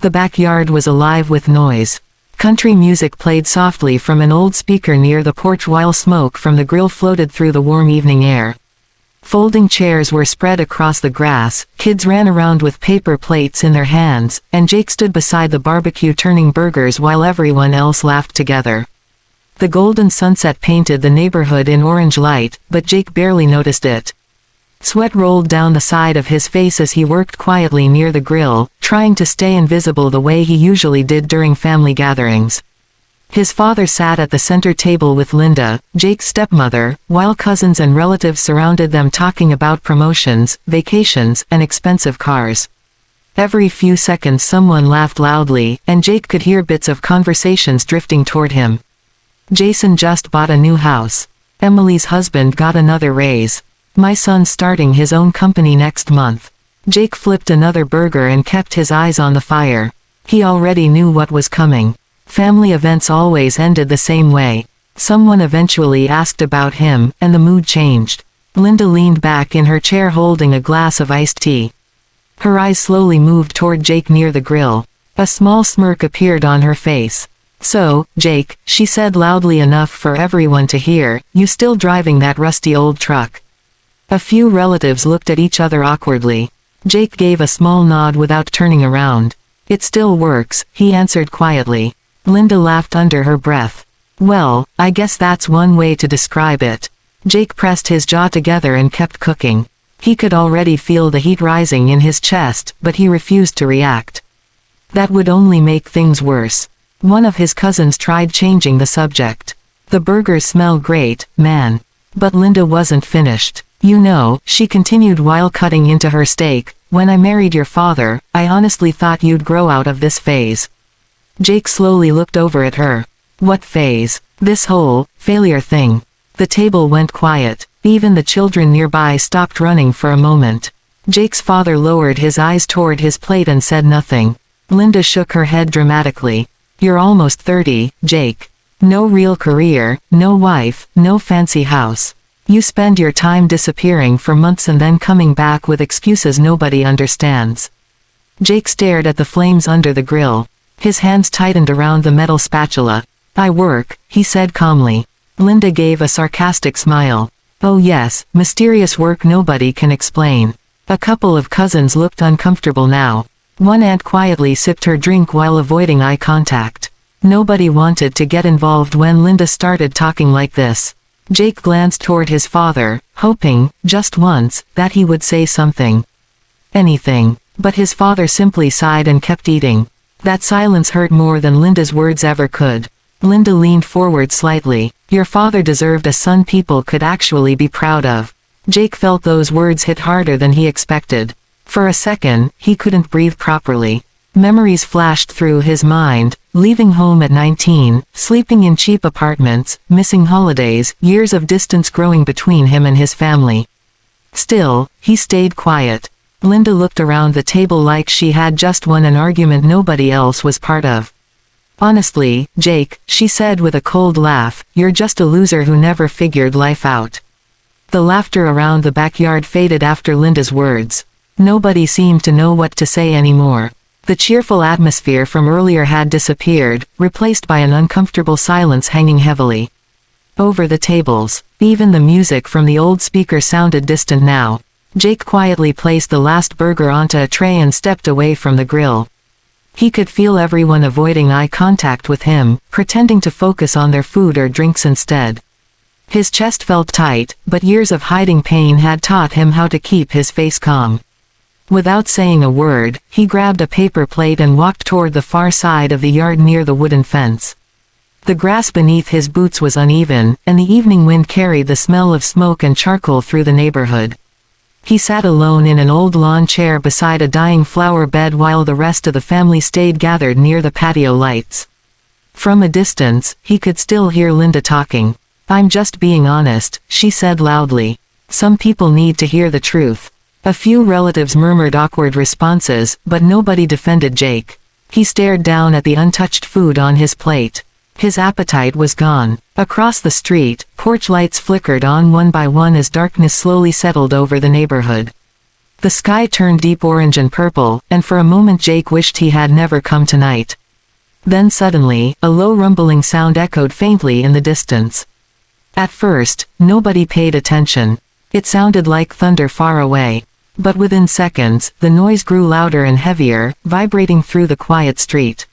The backyard was alive with noise. Country music played softly from an old speaker near the porch while smoke from the grill floated through the warm evening air. Folding chairs were spread across the grass, kids ran around with paper plates in their hands, and Jake stood beside the barbecue turning burgers while everyone else laughed together. The golden sunset painted the neighborhood in orange light, but Jake barely noticed it. Sweat rolled down the side of his face as he worked quietly near the grill, trying to stay invisible the way he usually did during family gatherings. His father sat at the center table with Linda, Jake's stepmother, while cousins and relatives surrounded them talking about promotions, vacations, and expensive cars. Every few seconds someone laughed loudly, and Jake could hear bits of conversations drifting toward him. Jason just bought a new house. Emily's husband got another raise. My son's starting his own company next month. Jake flipped another burger and kept his eyes on the fire. He already knew what was coming. Family events always ended the same way. Someone eventually asked about him, and the mood changed. Linda leaned back in her chair holding a glass of iced tea. Her eyes slowly moved toward Jake near the grill. A small smirk appeared on her face. "So, Jake," she said loudly enough for everyone to hear, "you still driving that rusty old truck?" A few relatives looked at each other awkwardly. Jake gave a small nod without turning around. "It still works," he answered quietly. Linda laughed under her breath. "Well, I guess that's one way to describe it." Jake pressed his jaw together and kept cooking. He could already feel the heat rising in his chest, but he refused to react. That would only make things worse. One of his cousins tried changing the subject. "The burgers smell great, man." But Linda wasn't finished. "You know," she continued while cutting into her steak, "when I married your father, I honestly thought you'd grow out of this phase." Jake slowly looked over at her. "What phase?" "This whole failure thing." The table went quiet. Even the children nearby stopped running for a moment. Jake's father lowered his eyes toward his plate and said nothing. Linda shook her head dramatically. "You're almost 30, Jake. No real career, no wife, no fancy house. You spend your time disappearing for months and then coming back with excuses nobody understands." Jake stared at the flames under the grill. His hands tightened around the metal spatula. "I work," he said calmly. Linda gave a sarcastic smile. "Oh yes, mysterious work nobody can explain." A couple of cousins looked uncomfortable now. One aunt quietly sipped her drink while avoiding eye contact. Nobody wanted to get involved when Linda started talking like this. Jake glanced toward his father, hoping, just once, that he would say something. Anything. But his father simply sighed and kept eating. That silence hurt more than Linda's words ever could. Linda leaned forward slightly. "Your father deserved a son people could actually be proud of." Jake felt those words hit harder than he expected. For a second, he couldn't breathe properly. Memories flashed through his mind, leaving home at 19, sleeping in cheap apartments, missing holidays, years of distance growing between him and his family. Still, he stayed quiet. Linda looked around the table like she had just won an argument nobody else was part of. "Honestly, Jake," she said with a cold laugh, "you're just a loser who never figured life out." The laughter around the backyard faded after Linda's words. Nobody seemed to know what to say anymore. The cheerful atmosphere from earlier had disappeared, replaced by an uncomfortable silence hanging heavily over the tables. Even the music from the old speaker sounded distant now. Jake quietly placed the last burger onto a tray and stepped away from the grill. He could feel everyone avoiding eye contact with him, pretending to focus on their food or drinks instead. His chest felt tight, but years of hiding pain had taught him how to keep his face calm. Without saying a word, he grabbed a paper plate and walked toward the far side of the yard near the wooden fence. The grass beneath his boots was uneven, and the evening wind carried the smell of smoke and charcoal through the neighborhood. He sat alone in an old lawn chair beside a dying flower bed while the rest of the family stayed gathered near the patio lights. From a distance, he could still hear Linda talking. "I'm just being honest," she said loudly. "Some people need to hear the truth." A few relatives murmured awkward responses, but nobody defended Jake. He stared down at the untouched food on his plate. His appetite was gone. Across the street, porch lights flickered on one by one as darkness slowly settled over the neighborhood. The sky turned deep orange and purple, and for a moment Jake wished he had never come tonight. Then suddenly, a low rumbling sound echoed faintly in the distance. At first, nobody paid attention. It sounded like thunder far away. But within seconds, the noise grew louder and heavier, vibrating through the quiet street.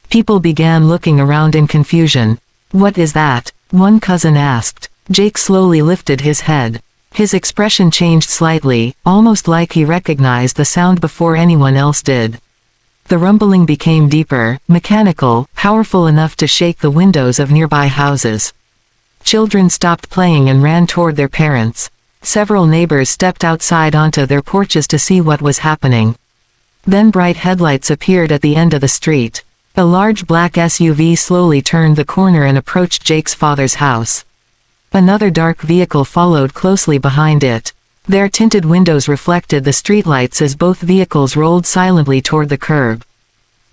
People began looking around in confusion. "What is that?" one cousin asked. Jake slowly lifted his head. His expression changed slightly, almost like he recognized the sound before anyone else did. The rumbling became deeper, mechanical, powerful enough to shake the windows of nearby houses. Children stopped playing and ran toward their parents. Several neighbors stepped outside onto their porches to see what was happening. Then bright headlights appeared at the end of the street. A large black SUV slowly turned the corner and approached Jake's father's house. Another dark vehicle followed closely behind it. Their tinted windows reflected the streetlights as both vehicles rolled silently toward the curb.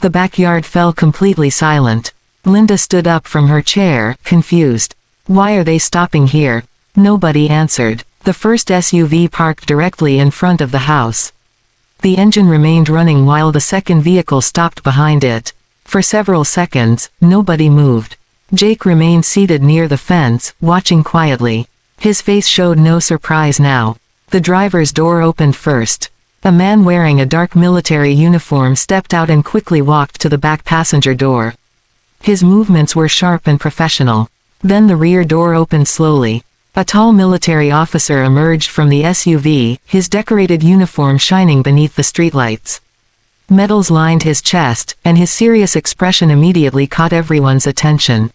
The backyard fell completely silent. Linda stood up from her chair, confused. "Why are they stopping here?" Nobody answered. The first SUV parked directly in front of the house. The engine remained running while the second vehicle stopped behind it. For several seconds, nobody moved. Jake remained seated near the fence, watching quietly. His face showed no surprise now. The driver's door opened first. A man wearing a dark military uniform stepped out and quickly walked to the back passenger door. His movements were sharp and professional. Then the rear door opened slowly. A tall military officer emerged from the SUV, his decorated uniform shining beneath the streetlights. Medals lined his chest, and his serious expression immediately caught everyone's attention.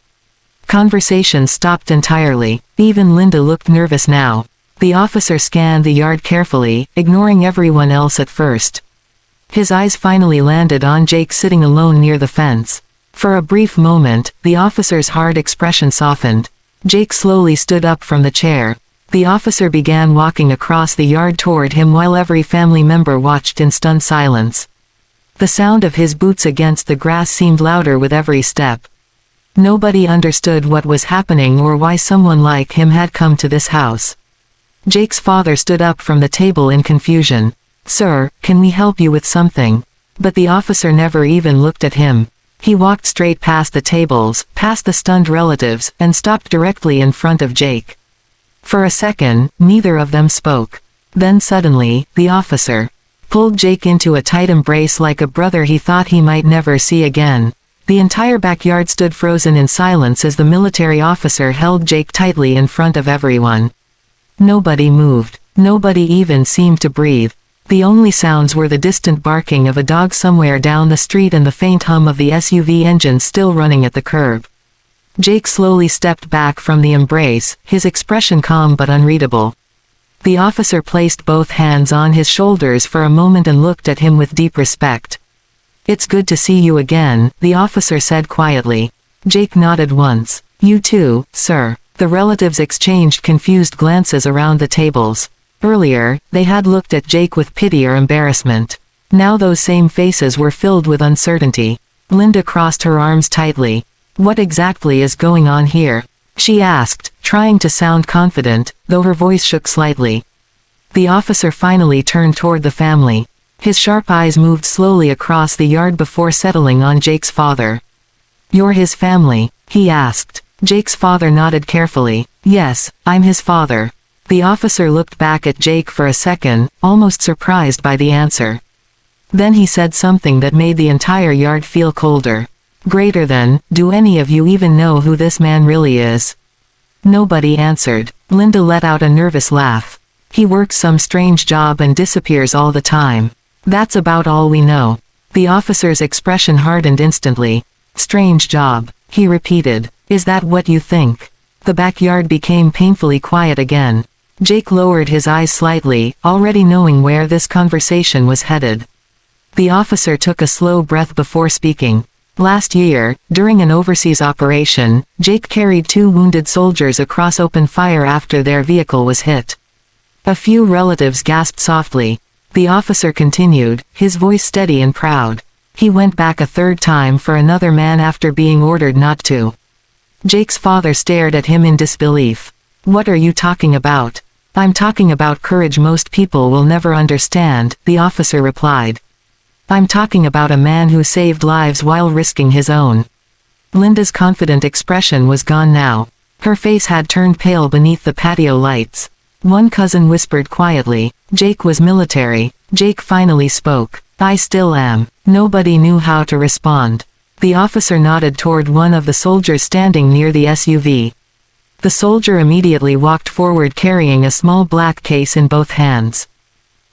Conversation stopped entirely. Even Linda looked nervous now. The officer scanned the yard carefully, ignoring everyone else at first. His eyes finally landed on Jake sitting alone near the fence. For a brief moment, the officer's hard expression softened. Jake slowly stood up from the chair. The officer began walking across the yard toward him while every family member watched in stunned silence. The sound of his boots against the grass seemed louder with every step. Nobody understood what was happening or why someone like him had come to this house. Jake's father stood up from the table in confusion. "Sir, can we help you with something?" But the officer never even looked at him. He walked straight past the tables, past the stunned relatives, and stopped directly in front of Jake. For a second, neither of them spoke. Then suddenly, the officer pulled Jake into a tight embrace like a brother he thought he might never see again. The entire backyard stood frozen in silence as the military officer held Jake tightly in front of everyone. Nobody moved. Nobody even seemed to breathe. The only sounds were the distant barking of a dog somewhere down the street and the faint hum of the SUV engine still running at the curb. Jake slowly stepped back from the embrace, his expression calm but unreadable. The officer placed both hands on his shoulders for a moment and looked at him with deep respect. "It's good to see you again," the officer said quietly. Jake nodded once. "You too, sir." The relatives exchanged confused glances around the tables. Earlier, they had looked at Jake with pity or embarrassment. Now those same faces were filled with uncertainty. Linda crossed her arms tightly. "What exactly is going on here?" she asked, trying to sound confident, though her voice shook slightly. The officer finally turned toward the family. His sharp eyes moved slowly across the yard before settling on Jake's father. "You're his family?" he asked. Jake's father nodded carefully. "Yes, I'm his father." The officer looked back at Jake for a second, almost surprised by the answer. Then he said something that made the entire yard feel colder. "Greater than, do any of you even know who this man really is?" Nobody answered. Linda let out a nervous laugh. "He works some strange job and disappears all the time. That's about all we know." The officer's expression hardened instantly. "Strange job," he repeated. "Is that what you think?" The backyard became painfully quiet again. Jake lowered his eyes slightly, already knowing where this conversation was headed. The officer took a slow breath before speaking. Last year, during an overseas operation, Jake carried 2 wounded soldiers across open fire after their vehicle was hit. A few relatives gasped softly. The officer continued, his voice steady and proud. "He went back a 3rd time for another man after being ordered not to." Jake's father stared at him in disbelief. "What are you talking about?" I'm talking about courage most people will never understand, the officer replied. I'm talking about a man who saved lives while risking his own. Linda's confident expression was gone now. Her face had turned pale beneath the patio lights. One cousin whispered quietly, Jake was military. Jake finally spoke. I still am. Nobody knew how to respond. The officer nodded toward one of the soldiers standing near the SUV. The soldier immediately walked forward carrying a small black case in both hands.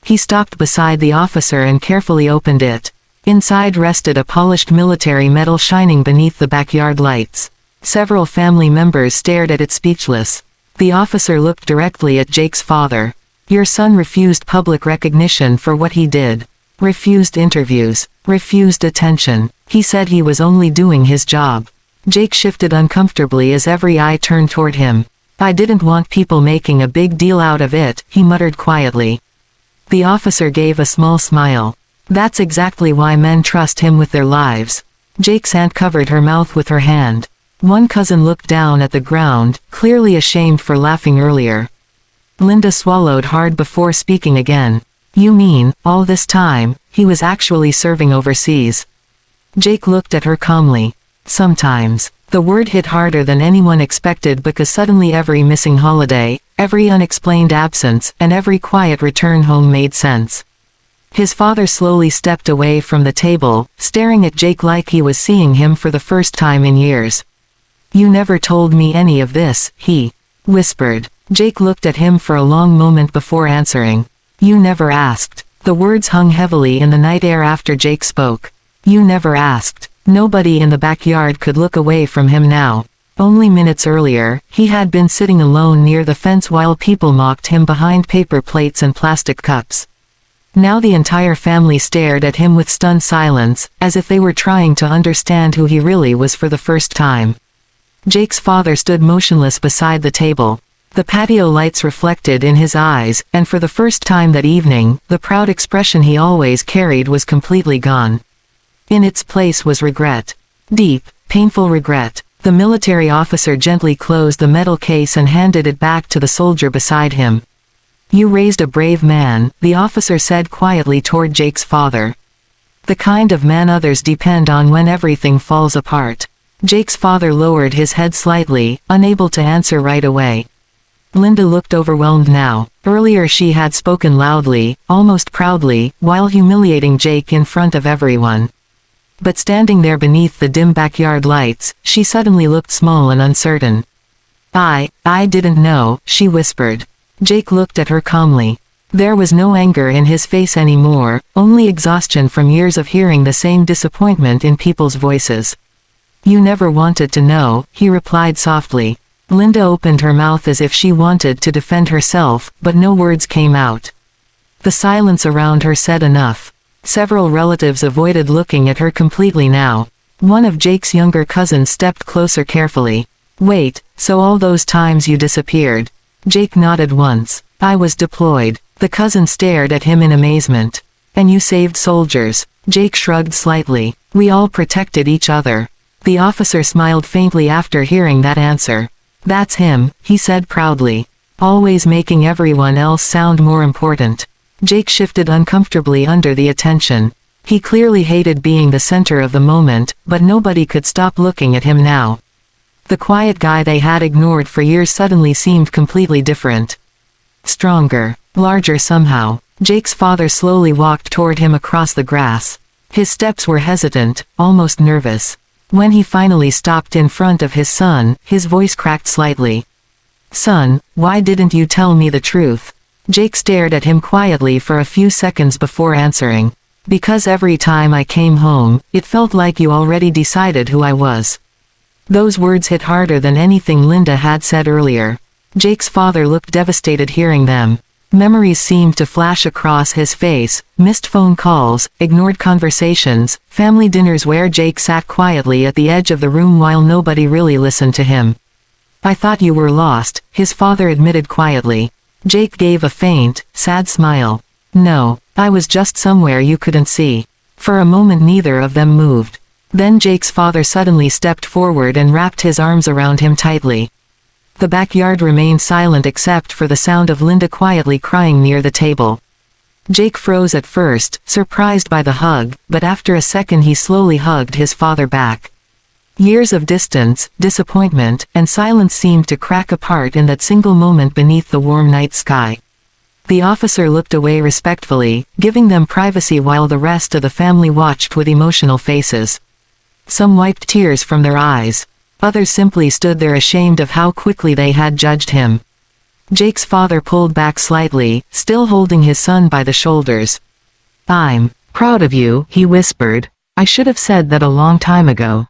He stopped beside the officer and carefully opened it. Inside rested a polished military medal shining beneath the backyard lights. Several family members stared at it speechless. The officer looked directly at Jake's father. Your son refused public recognition for what he did. Refused interviews. Refused attention. He said he was only doing his job. Jake shifted uncomfortably as every eye turned toward him. I didn't want people making a big deal out of it, he muttered quietly. The officer gave a small smile. That's exactly why men trust him with their lives. Jake's aunt covered her mouth with her hand. One cousin looked down at the ground, clearly ashamed for laughing earlier. Linda swallowed hard before speaking again. You mean, all this time, he was actually serving overseas? Jake looked at her calmly. Sometimes. The word hit harder than anyone expected because suddenly every missing holiday, every unexplained absence, and every quiet return home made sense. His father slowly stepped away from the table, staring at Jake like he was seeing him for the first time in years. You never told me any of this, he whispered. Jake looked at him for a long moment before answering. You never asked. The words hung heavily in the night air after Jake spoke. You never asked. Nobody in the backyard could look away from him now. Only minutes earlier, he had been sitting alone near the fence while people mocked him behind paper plates and plastic cups. Now the entire family stared at him with stunned silence, as if they were trying to understand who he really was for the first time. Jake's father stood motionless beside the table. The patio lights reflected in his eyes, and for the first time that evening, the proud expression he always carried was completely gone. In its place was regret. Deep, painful regret. The military officer gently closed the metal case and handed it back to the soldier beside him. You raised a brave man, the officer said quietly toward Jake's father. The kind of man others depend on when everything falls apart. Jake's father lowered his head slightly, unable to answer right away. Linda looked overwhelmed now. Earlier she had spoken loudly, almost proudly, while humiliating Jake in front of everyone. But standing there beneath the dim backyard lights, she suddenly looked small and uncertain. I didn't know, she whispered. Jake looked at her calmly. There was no anger in his face anymore, only exhaustion from years of hearing the same disappointment in people's voices. You never wanted to know, he replied softly. Linda opened her mouth as if she wanted to defend herself, but no words came out. The silence around her said enough. Several relatives avoided looking at her completely now. One of Jake's younger cousins stepped closer carefully. Wait, so all those times you disappeared? Jake nodded once. I was deployed. The cousin stared at him in amazement. And you saved soldiers? Jake shrugged slightly. We all protected each other. The officer smiled faintly after hearing that answer. That's him, he said proudly. Always making everyone else sound more important. Jake shifted uncomfortably under the attention. He clearly hated being the center of the moment, but nobody could stop looking at him now. The quiet guy they had ignored for years suddenly seemed completely different. Stronger. Larger somehow. Jake's father slowly walked toward him across the grass. His steps were hesitant, almost nervous. When he finally stopped in front of his son, his voice cracked slightly. Son, why didn't you tell me the truth? Jake stared at him quietly for a few seconds before answering. Because every time I came home, it felt like you already decided who I was. Those words hit harder than anything Linda had said earlier. Jake's father looked devastated hearing them. Memories seemed to flash across his face, missed phone calls, ignored conversations, family dinners where Jake sat quietly at the edge of the room while nobody really listened to him. I thought you were lost, his father admitted quietly. Jake gave a faint, sad smile. No, I was just somewhere you couldn't see. For a moment neither of them moved. Then Jake's father suddenly stepped forward and wrapped his arms around him tightly. The backyard remained silent except for the sound of Linda quietly crying near the table. Jake froze at first, surprised by the hug, but after a second he slowly hugged his father back. Years of distance, disappointment, and silence seemed to crack apart in that single moment beneath the warm night sky. The officer looked away respectfully, giving them privacy while the rest of the family watched with emotional faces. Some wiped tears from their eyes. Others simply stood there ashamed of how quickly they had judged him. Jake's father pulled back slightly, still holding his son by the shoulders. "I'm proud of you," he whispered. "I should have said that a long time ago."